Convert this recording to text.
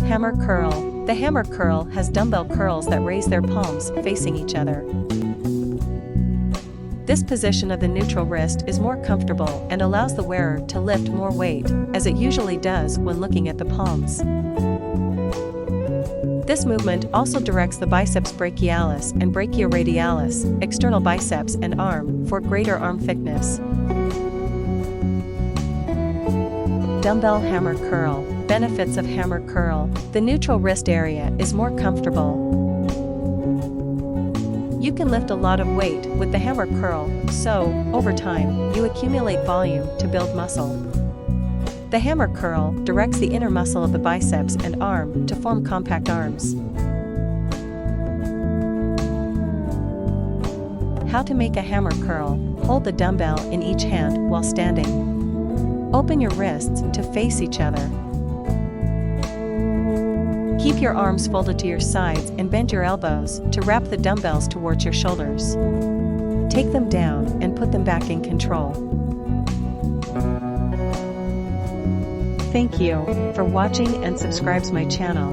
Hammer curl. The hammer curl has dumbbell curls that raise their palms facing each other. This position of the neutral wrist is more comfortable and allows the wearer to lift more weight, as it usually does when looking at the palms. This movement also directs the biceps brachialis and brachioradialis, external biceps and arm, for greater arm thickness. Dumbbell hammer curl. Benefits of hammer curl. The neutral wrist area is more comfortable. You can lift a lot of weight with the hammer curl, so, over time, you accumulate volume to build muscle. The hammer curl directs the inner muscle of the biceps and arm to form compact arms. How to make a hammer curl. Hold the dumbbell in each hand while standing. Open your wrists to face each other. Keep your arms folded to your sides and bend your elbows to wrap the dumbbells towards your shoulders. Take them down and put them back in control. Thank you for watching and subscribe my channel.